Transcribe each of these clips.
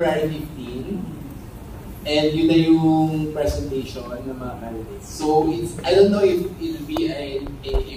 February 15. And yun na yung presentation ng mga candidates. So, I don't know if it'll be a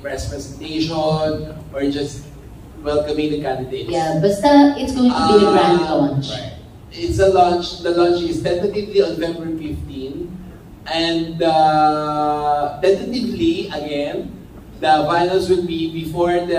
press presentation or just welcoming the candidates. Yeah, basta it's going to be a grand launch. Right. It's a launch. The launch is tentatively on February 15. And tentatively, again, the finals will be before end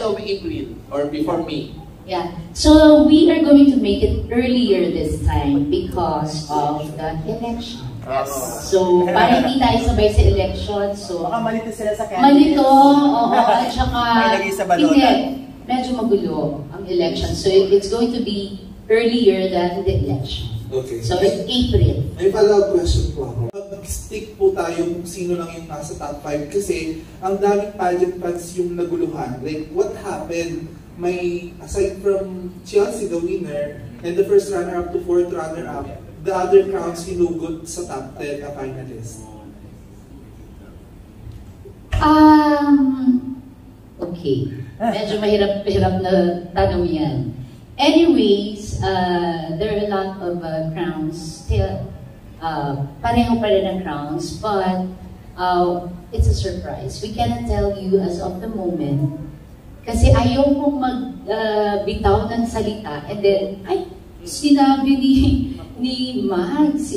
of April or before May. Yeah, so we are going to make it earlier this time because of the election. Yes. So, para hindi tayo sabay sa election, so... Baka malito sila sa candidates. Malito, oo, at saka... May lagay sa balota. Hindi, medyo magulo ang election. So, it's going to be earlier than the election. Okay. So, it's April. May follow-up question po ako. Mag-stick po tayo kung sino lang yung nasa top 5 kasi ang daming pageant fans yung naguluhan. Like, what happened? May, aside from Chelsea, the winner, and the first runner-up to fourth runner-up, the other crowns hinugot sa top 10 na finalist. Okay. Medyo mahirap na tanong yan. Anyways, there are a lot of crowns. Still, pareho pa rin ang crowns, but it's a surprise. We cannot tell you as of the moment. Kasi ayaw kong magbitaw ng salita and then, ay, sinabi ni Max,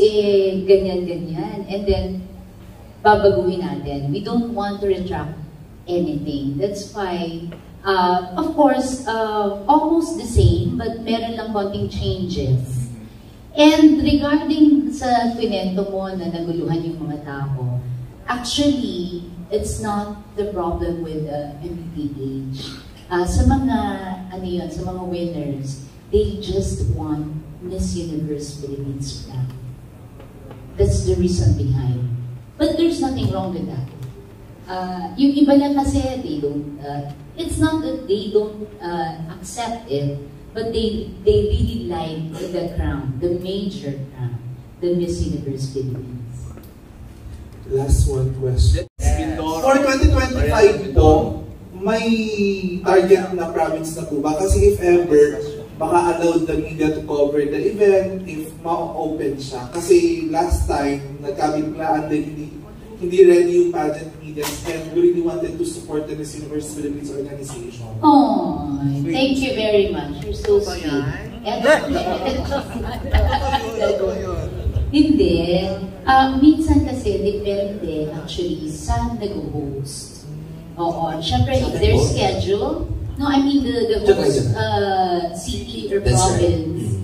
ganyan-ganyan. And then, babaguhin natin. We don't want to retract anything. That's why, of course, almost the same, but meron lang konting changes. And regarding sa kwento mo na naguluhan yung mga tao, actually, it's not the problem with MPPH. Sa mga, sa mga winners, they just want Miss Universe Philippines flag. That's the reason behind. But there's nothing wrong with that. Yung iba lang kasi, they don't, it's not that they don't accept it, but they really like the crown, the major crown, the Miss Universe Philippines. Last one question. For 2025 po, may target na province na po ba? Kasi if ever, baka allowed the media to cover the event if ma-open siya. Kasi last time, nagkabiglaan din hindi ready yung pageant media and we really wanted to support the Miss Universe Philippines organization. Oh, thank you very much. You're so sweet. Hindi. Minsan kasi depende actually sa nag-host. Oo. Siyempre, if their schedule, no, I mean the host city or province,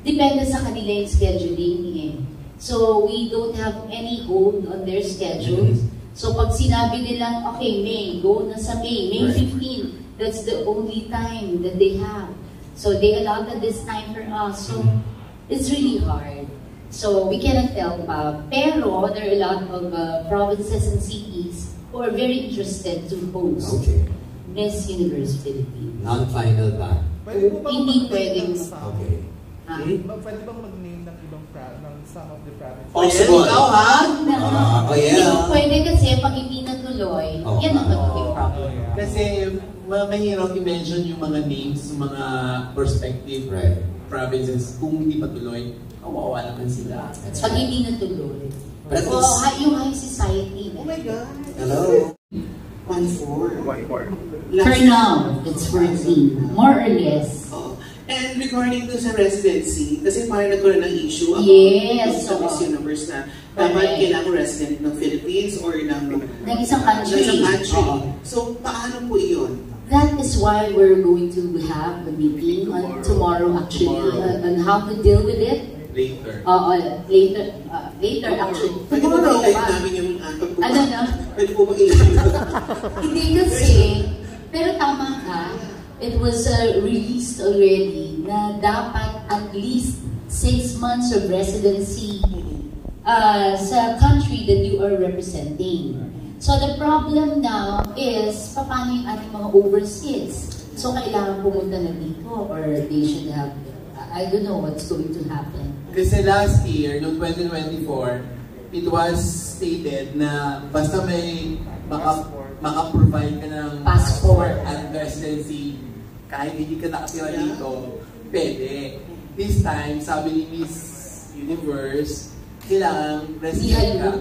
depende sa kanila yung scheduling eh. So, we don't have any hold on their schedules. So, pag sinabi nilang, okay, May, go na sa May 15, that's the only time that they have. So, they allotted this time for us. So, it's really hard. So, we cannot tell pa. Pero, there are a lot of provinces and cities who are very interested to host Miss Universe Philippines. Non-final ba? Hindi pwedeng. Okay. Pwede bang mag-name ng ibang ng some of the provinces? Possible. Ikaw ha? Hindi ko pwede kasi pag hindi natuloy, yan ang magiging problem. Kasi mahirap i-mention yung mga names ng mga prospective provinces kung hindi patuloy. Kawawa naman sila. Pag hindi natuloy. But Yung high society. Oh my God! hello? 1-4. For now, it's 14. More or less. And regarding dun sa residency, kasi parang nagkaroon ng issue Yes, sa Miss Universe na dapat kailangan resident ng Philippines or ng isang country. So, paano po iyon? That is why we're going to have a meeting on tomorrow actually on how to deal with it. Later. Later actually. Pwede po ba i-type namin yung Ano na? Pwede po ba i-type? Hindi kasi, pero tama ka, it was released already na dapat at least 6 months of residency sa country that you are representing. So the problem now is, paano yung ating mga overseas? So kailangan pumunta na dito or they should have, I don't know what's going to happen. Kasi last year, noong 2024, it was stated na basta may maka-provide ka ng passport at residency, kahit hindi ka nakatira dito, pwede. This time, sabi ni Miss Universe, kailangan resident ka.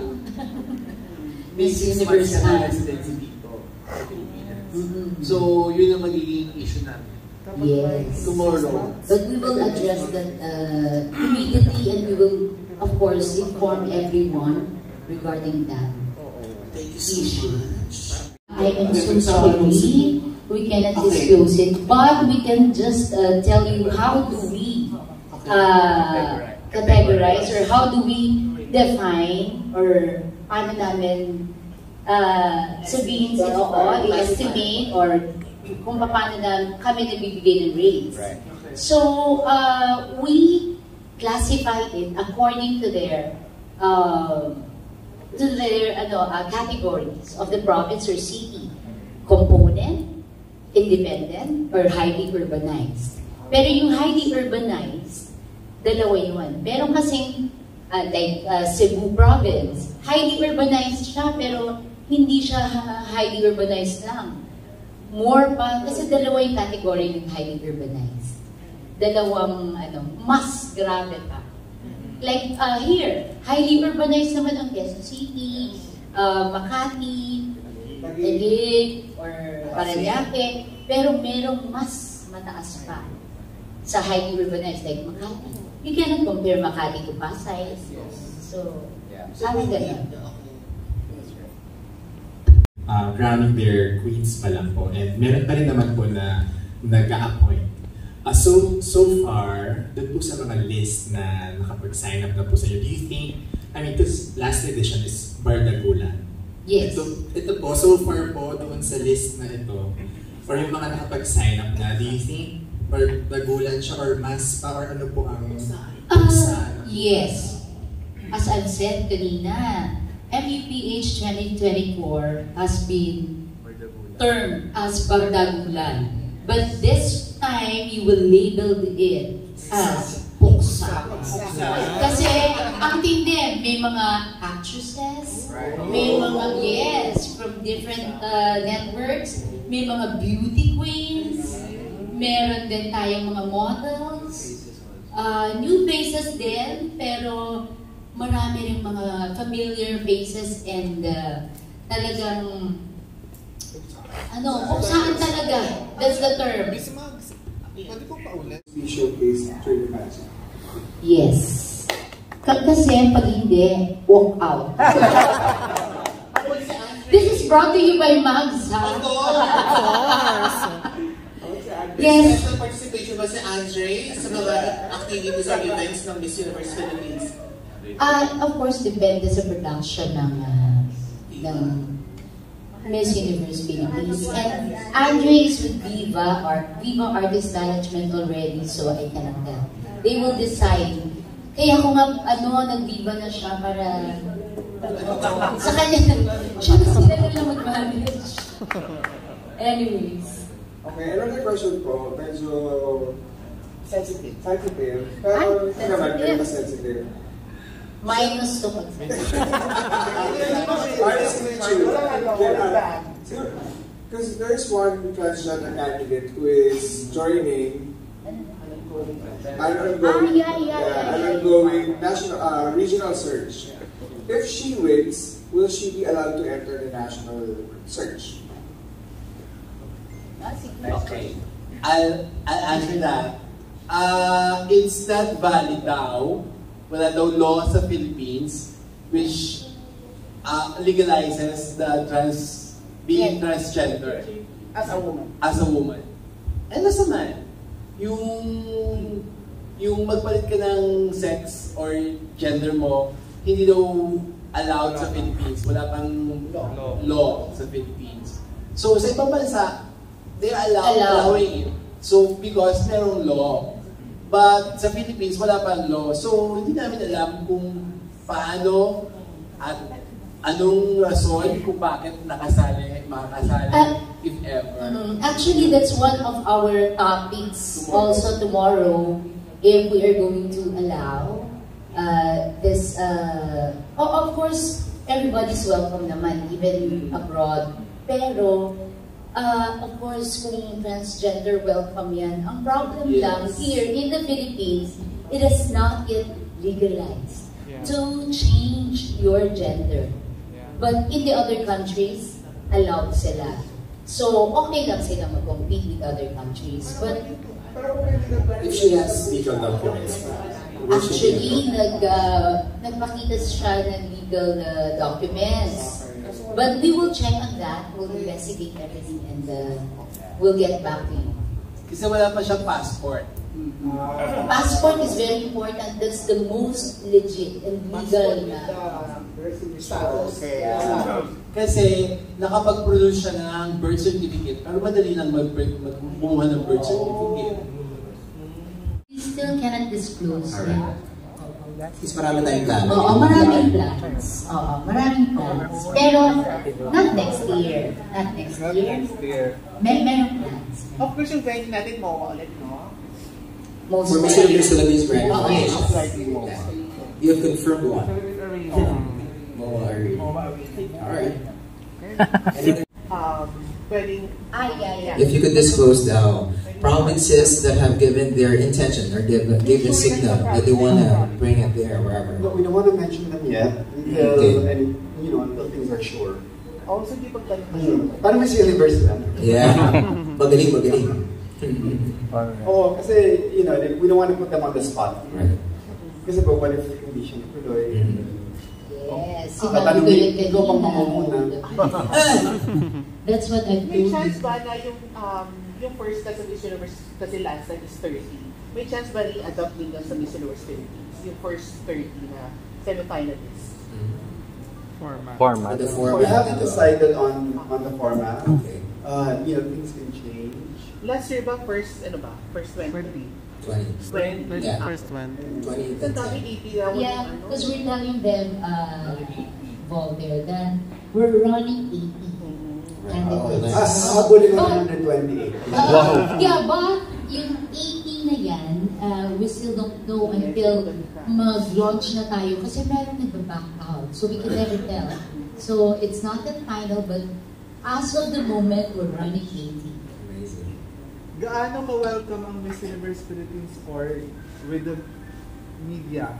Miss Universe na residency dito sa Pilipinas. So, yun ang magiging issue namin. Yes. Tomorrow. But we will address that immediately, and we will, of course, inform everyone regarding that issue. I am so sorry, we cannot disclose it, but we can just tell you how do we categorize, or how do we define, or paano namin sabihin si i-estimate, or kung paano na kami nagbibigay ng rates. So, we classify it according to their categories of the province or city. Component, independent, or highly urbanized. Pero yung highly urbanized, dalawa yun. Meron kasing, like Cebu province, highly urbanized siya, pero hindi siya highly urbanized lang. More pa, kasi dalawa yung category ng highly urbanized. Dalawang, mas grabe pa. Like here, highly urbanized naman ang Quezon City, Makati, Taguig, or Paranaque, pero merong mas mataas pa sa highly urbanized, like Makati. You cannot compare Makati to Pasay. So, sabi ganun. Crowning their queens pa lang po. And meron pa rin naman po na nag-a-appoint. So far, doon po sa mga list na nakapag-sign up na po sa inyo, do you think, because last edition is Bardagulan. Yes. Ito po, so far po doon sa list na ito, for yung mga nakapag-sign up na, do you think Bardagulan siya or mas pa, or ano po ang yes. As I've said kanina, MEPH 2024 has been termed as Bardagulan. But this time, you will label it as Puksa. Kasi, ang tindi, may mga actresses, may mga, from different networks, may mga beauty queens, meron din tayong mga models, new faces din, pero marami rin mga familiar faces, and talagang saan talaga. That's the term. Miss Mags, pwede po paulit? We showcase through the magic. Yes. Kasi pag hindi, walk out. This is brought to you by Mags, ha? Yes. Special participation ba si Andre sa mga activities or events ng Miss Universe Philippines? Of course, depende sa production ng Miss Universe Philippines. And Andre is with Viva Artist Management already, so I cannot tell. They will decide. Kaya kung nag-Viva na siya para sa kanya, siya na sila nila mag-manage. Anyways. Okay, another question po, medyo sensitive. Pero hindi naman kayo sensitive. Minus to because there's one transgender candidate who is joining an ongoing national regional search. If she wins, will she be allowed to enter the national search? Okay. I'll answer that. It's not valid daw. Wala daw law sa Philippines which legalizes the being transgender As a woman. as a woman. And as a man, yung magpalit ka ng sex or gender mo, hindi daw allowed sa Philippines. Wala pang law sa Philippines. So sa ibang bansa, they're allowing it. So because merong law. But sa Philippines, wala pang law. So, hindi namin alam kung paano at anong rason kung bakit makakasali, if ever. Actually, that's one of our topics also tomorrow, if we are going to allow this. Of course, everybody's welcome naman, even abroad. Pero, Of course, kung transgender, welcome yan. Ang problem lang, here in the Philippines, it is not yet legalized to change your gender. But in the other countries, allowed sila. So, okay lang sila mag-compete with other countries. But if she has legal documents, actually, nagpakita siya ng legal documents. But we will check on that. We'll investigate everything and we'll get back to you. Kasi wala pa siyang passport. Passport is very important. That's the most legit and legal na. Kasi nakapag-produce siya ng birth certificate, pero madali lang magkumuha ng birth certificate. We still cannot disclose. is marami tayong plano. Oo, maraming plans. Oo, maraming plans. Pero, not next year. Not next year. Merong plans. Of course, yung venue natin mo ulit, no? Most For Miss Universe Philippines brand. Yes. You have confirmed one. MOA Arena. Alright. Pwedeng... yeah. If you could disclose now, provinces that have given their intention or give the signal that they want to bring it there, wherever. No, we don't want to mention them yet until, until things are sure. Also, di pagtanong Parang Miss Universe lang. Yeah. Magaling. Oo, kasi, we don't want to put them on the spot. Right. Kasi po, what if hindi siya natuloy? Yes. Tatanungin, ikaw pang mamamuna. That's what I May do. chance ba na yung first na sa Miss Universe kasi last time is 30? May chance ba i-adopt nila sa Miss Universe Philippines? Yung first 30 na semi-finalists? Format. The format. We haven't decided on the format. Okay. Things can change. Last year ba first, First 20? 20. Yeah. First one. 20. Sa dami 80 na Yeah, because we're telling them, Voltaire, that we're running 80. Habulin na 128. Yeah, but yung 80 na yan, we still don't know until mag-launch na tayo kasi meron nagbaback out. So we can never tell. So it's not the final, but as of the moment, we're running 80. Amazing. Gaano ka-welcome ang Miss Universe Philippines or with the media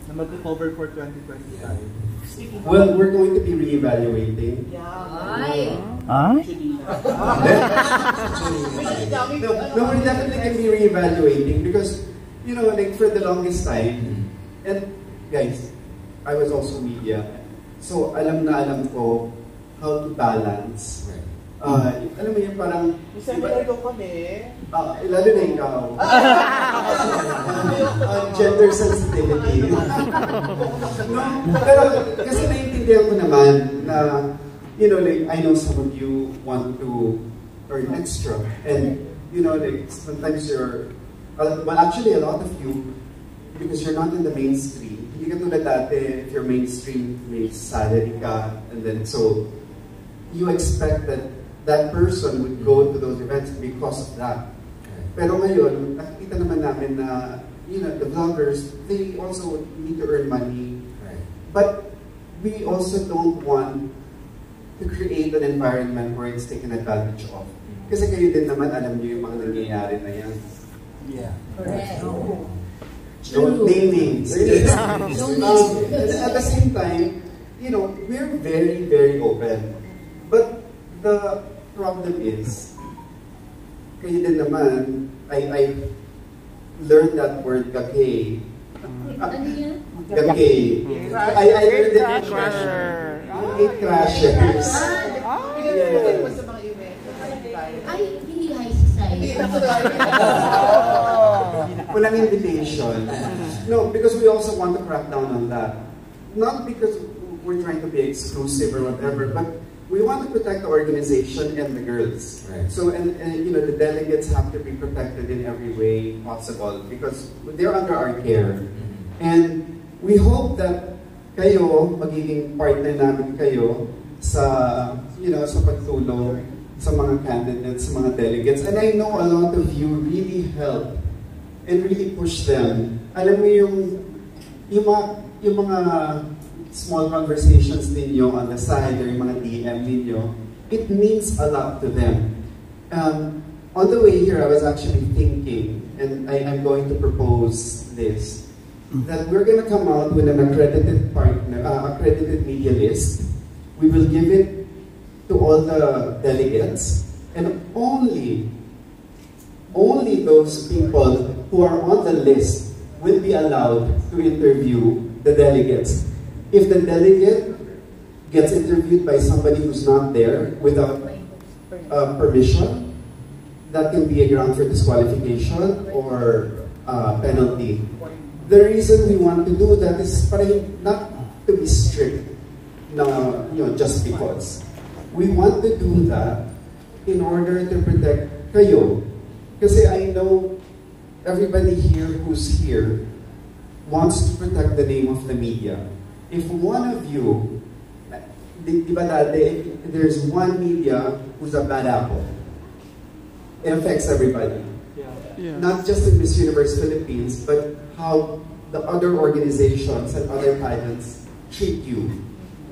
na mag-cover for 2025? Well, we're going to be reevaluating. No, we're definitely going to be reevaluating because, for the longest time, and guys, I was also media, so alam ko how to balance. Alam mo yun, parang... Isang nilalo kami. Lalo na ikaw. Gender sensitivity. Pero kasi naiintindihan ko naman na, I know some of you want to earn extra. And, sometimes actually a lot of you, because you're not in the mainstream, hindi ka tulad dati, if you're mainstream, may salary ka, and then so, you expect that person would go to those events because of that. Pero ngayon, nakikita naman namin na, the vloggers, they also need to earn money. Right. But we also don't want to create an environment where it's taken advantage of. Kasi kayo din naman, alam niyo yung mga nangyayari na yan. Yeah. Correct. Don't name names. Don't At the same time, we're very, very open. But the problem is, kayo din naman, I learned that word gagay. Ano yan? Gagay. I learned it in Crashers. Ay, hindi high society. Walang invitation. No, because we also want to crack down on that. Not because we're trying to be exclusive or whatever, but we want to protect the organization and the girls. Right. So, and the delegates have to be protected in every way possible because they're under our care. And we hope that kayo, magiging partner namin kayo sa, sa pagtulong sa mga candidates, sa mga delegates. And I know a lot of you really help and really push them. Alam mo yung mga small conversations ninyo on the side or yung mga DM ninyo, it means a lot to them. On the way here, I was actually thinking, and I'm going to propose this, that we're going to come out with an accredited partner, accredited media list. We will give it to all the delegates, and only those people who are on the list will be allowed to interview the delegates. If the delegate gets interviewed by somebody who's not there without permission, that can be a ground for disqualification or penalty. The reason we want to do that is not to be strict, just because. We want to do that in order to protect kayo. Kasi I know everybody here who's here wants to protect the name of the media. If one of you, di ba dati, there's one media who's a bad apple, it affects everybody. Yeah. Not just in Miss Universe Philippines, but how the other organizations and other pageants treat you.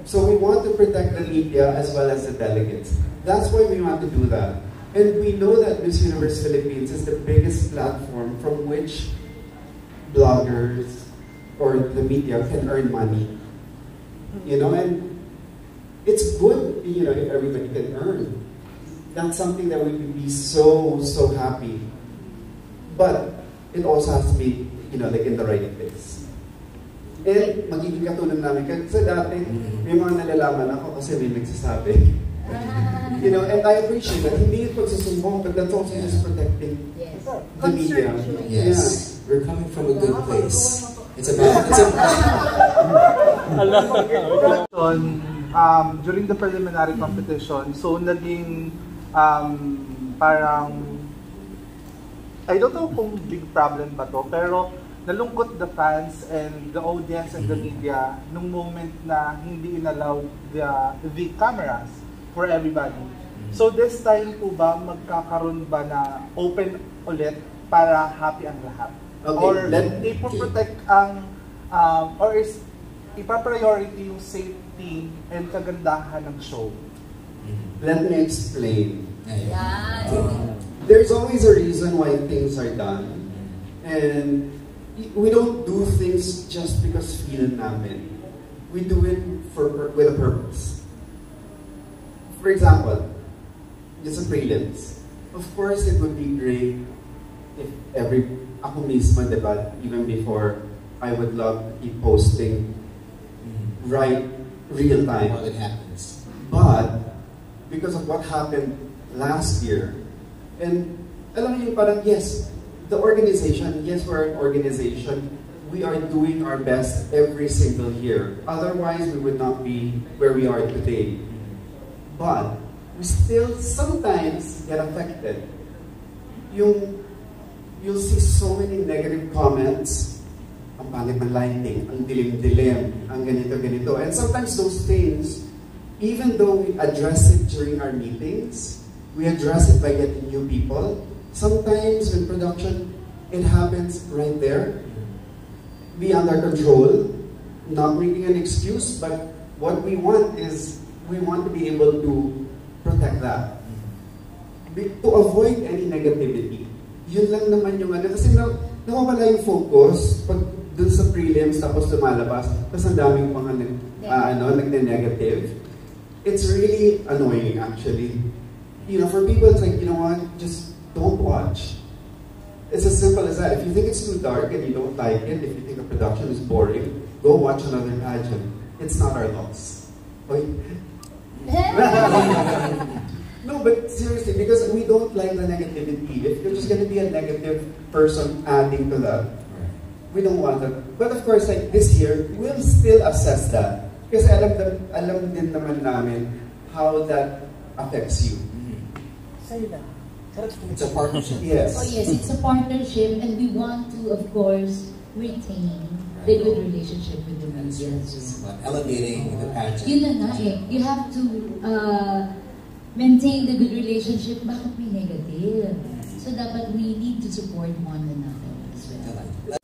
So we want to protect the media as well as the delegates. That's why we want to do that. And we know that Miss Universe Philippines is the biggest platform from which bloggers or the media can earn money. And it's good, if everybody can earn. That's something that we would be so happy. But it also has to be, in the right place. And magiging katulong namin. Kasi dati, may mga nalalaman ako kasi may nagsasabi. And I appreciate that. Hindi yung pagsusumbong, but that's also just protecting the media. Yes. We're coming from a good place. It's during the preliminary competition, so naging parang, I don't know kung big problem ba to, pero nalungkot the fans and the audience and the media nung moment na hindi inallowed the cameras for everybody. So this time po ba, magkakaroon ba na open ulit para happy ang lahat? Okay, or ipoprotect ang, or is ipa-priority yung safety and kagandahan ng show? Let me explain. There's always a reason why things are done. And we don't do things just because feel namin. We do it with a purpose. For example, just a prelims. Of course, it would be great if ako mismo, diba, even before, I would love to keep posting real time. While it happens. But, because of what happened last year, and alam mo yung parang, yes, the organization, yes, we're an organization, we are doing our best every single year. Otherwise, we would not be where we are today. But, we still sometimes get affected. You'll see so many negative comments, ang pangit ng lighting, ang dilim-dilim, ang ganito-ganito. And sometimes those things, even though we address it during our meetings, we address it by getting new people, sometimes in production, it happens right there, beyond our control, not making an excuse, but what we want is, we want to be able to protect that. To avoid any negativity. Yun lang naman yung kasi nawawala yung focus pag dun sa prelims tapos lumalabas, tapos ang daming mga nagne-negative. It's really annoying actually. For people it's like, what, just don't watch. It's as simple as that. If you think it's too dark and you don't like it, if you think the production is boring, go watch another pageant. It's not our loss. Okay? No, but seriously, because we don't like the negativity. If you're just going to be a negative person adding to that, we don't want that. But of course, like this year, we'll still assess that. Kasi alam din naman namin how that affects you. It's a partnership. Yes. Oh yes, it's a partnership, and we want to, of course, retain the good relationship with the media. Elevating the pageant. Yun na nga eh. You have to maintain the good relationship. Bakit may negative? So dapat we need to support one another as well.